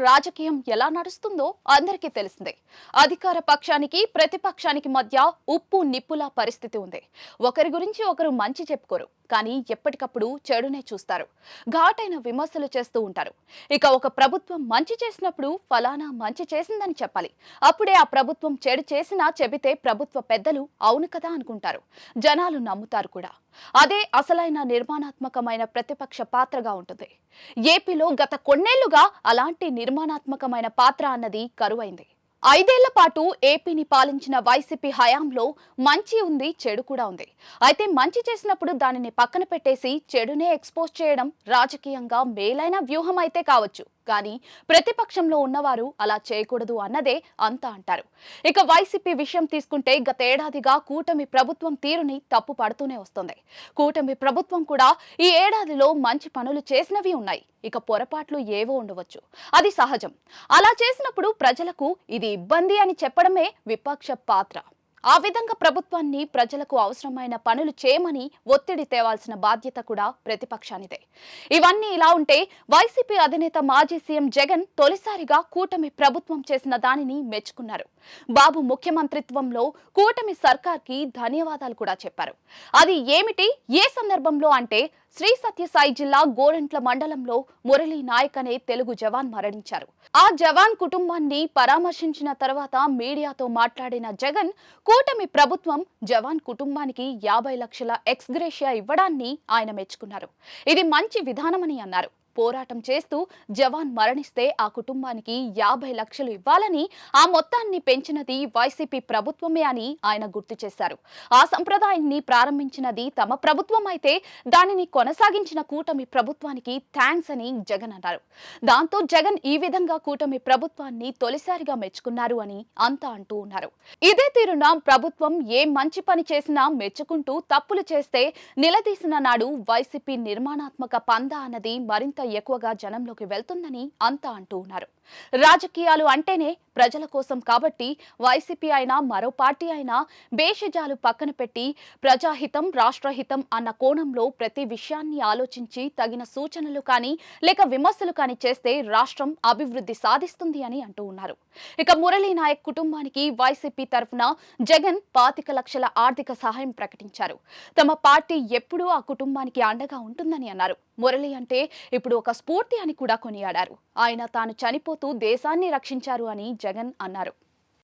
రాజకీయం ఎలా నడుస్తుందో అందరికీ తెలిసిందే. అధికార పక్షానికి ప్రతిపక్షానికి మధ్య ఉప్పు నిప్పుల పరిస్థితి ఉంది. ఒకరి గురించి ఒకరు మంచి చెప్పుకోరు, కానీ ఎప్పటికప్పుడు చెడునే చూస్తారు. ఘాటైన విమర్శలు చేస్తూ ఉంటారు. ఇక ఒక ప్రభుత్వం మంచి చేసినప్పుడు ఫలానా మంచి చేసిందని చెప్పాలి. అప్పుడే ఆ ప్రభుత్వం చెడు చేసినా చెబితే ప్రభుత్వ పెద్దలు అవును కదా అనుకుంటారు. జనాలు నమ్ముతారు కూడా. అదే అసలైన నిర్మాణాత్మకమైన ప్రతిపక్ష పాత్రగా ఉంటుంది. ఏపీలో గత కొన్నేళ్లుగా అలాంటి నిర్మాణాత్మకమైన పాత్ర అన్నది కరువైంది. 5 ఏళ్ల పాటు ఏపీని పాలించిన వైసీపీ హయాంలో మంచి ఉంది, చెడు కూడా ఉంది. అయితే మంచి చేసినప్పుడు దానిని పక్కన పెట్టేసి చెడునే ఎక్స్పోజ్ చేయడం రాజకీయంగా మేలైన వ్యూహం అయితే కావచ్చు, కానీ ప్రతిపక్షంలో ఉన్నవారు అలా చేయకూడదు అన్నదే అంతా అంటారు. ఇక వైసీపీ విషయం తీసుకుంటే గత ఏడాదిగా కూటమి ప్రభుత్వం తీరుని తప్పు పడుతూనే వస్తుంది. కూటమి ప్రభుత్వం కూడా ఈ ఏడాదిలో మంచి పనులు చేసినవి ఉన్నాయి. ఇక పొరపాట్లు ఏవో ఉండవచ్చు, అది సహజం. అలా చేసినప్పుడు ప్రజలకు ఇది ఇబ్బంది అని చెప్పడమే విపక్ష పాత్ర. ఆ విధంగా ప్రభుత్వాన్ని ప్రజలకు అవసరమైన పనులు చేయమని ఒత్తిడి తేవాల్సిన బాధ్యత కూడా ప్రతిపక్షానిదే. ఇవన్నీ ఇలా ఉంటే వైసీపీ అధినేత మాజీ సీఎం జగన్ తొలిసారిగా కూటమి ప్రభుత్వం చేసిన దానిని మెచ్చుకున్నారు. బాబు ముఖ్యమంత్రిత్వంలో కూటమి సర్కార్కి ధన్యవాదాలు కూడా చెప్పారు. అది ఏమిటి, ఏ సందర్భంలో అంటే శ్రీ సత్యసాయి జిల్లా గోరంట్ల మండలంలో మురళీ నాయక్ అనే తెలుగు జవాన్ మరణించారు. ఆ జవాన్ కుటుంబాన్ని పరామర్శించిన తర్వాత మీడియాతో మాట్లాడిన జగన్, కూటమి ప్రభుత్వం జవాన్ కుటుంబానికి 50 లక్షల ఎక్స్గ్రేషియా ఇవ్వడాన్ని ఆయన మెచ్చుకున్నారు. ఇది మంచి విధానమని అన్నారు. పోరాటం చేస్తూ జవాన్ మరణిస్తే ఆ కుటుంబానికి 50 లక్షలు ఇవ్వాలని, ఆ మొత్తాన్ని పెంచినది వైసీపీ ప్రభుత్వమే అని ఆయన గుర్తు చేశారు. ఆ సంప్రదాయాన్ని ప్రారంభించినది తమ ప్రభుత్వం అయితే దానిని కొనసాగించిన కూటమి ప్రభుత్వానికి థ్యాంక్స్ అని జగన్ అన్నారు. దాంతో జగన్ ఈ విధంగా కూటమి ప్రభుత్వాన్ని తొలిసారిగా మెచ్చుకున్నారు అని అంతా అంటూ ఉన్నారు. ఇదే తీరున ప్రభుత్వం ఏ మంచి పని చేసినా మెచ్చుకుంటూ, తప్పులు చేస్తే నిలదీసిన నాడు వైసీపీ నిర్మాణాత్మక పందా అన్నది మరింత ఎక్కువగా జనంలోకి వెళ్తుందని అంతా అంటూ ఉన్నారు. రాజకీయాలు అంటేనే ప్రజల కోసం కాబట్టి వైసీపీ అయినా మరో పార్టీ అయినా భేషజాలు పక్కన పెట్టి ప్రజాహితం, రాష్ట్రహితం అన్న కోణంలో ప్రతి విషయాన్ని ఆలోచించి తగిన సూచనలు కానీ లేక విమర్శలు కానీ చేస్తే రాష్ట్రం అభివృద్ధి సాధిస్తుంది అని అంటూ ఉన్నారు. ఇక మురళీ నాయక్ కుటుంబానికి వైసీపీ తరఫున జగన్ 25 లక్షల ఆర్థిక సహాయం ప్రకటించారు. తమ పార్టీ ఎప్పుడూ ఆ కుటుంబానికి అండగా ఉంటుందని అన్నారు. మురళి అంటే ఇప్పుడు ఒక స్ఫూర్తి అని కూడా కొనియాడారు. ఆయన తాను చనిపోతూ దేశాన్ని రక్షించారు అని జగన్ అన్నారు.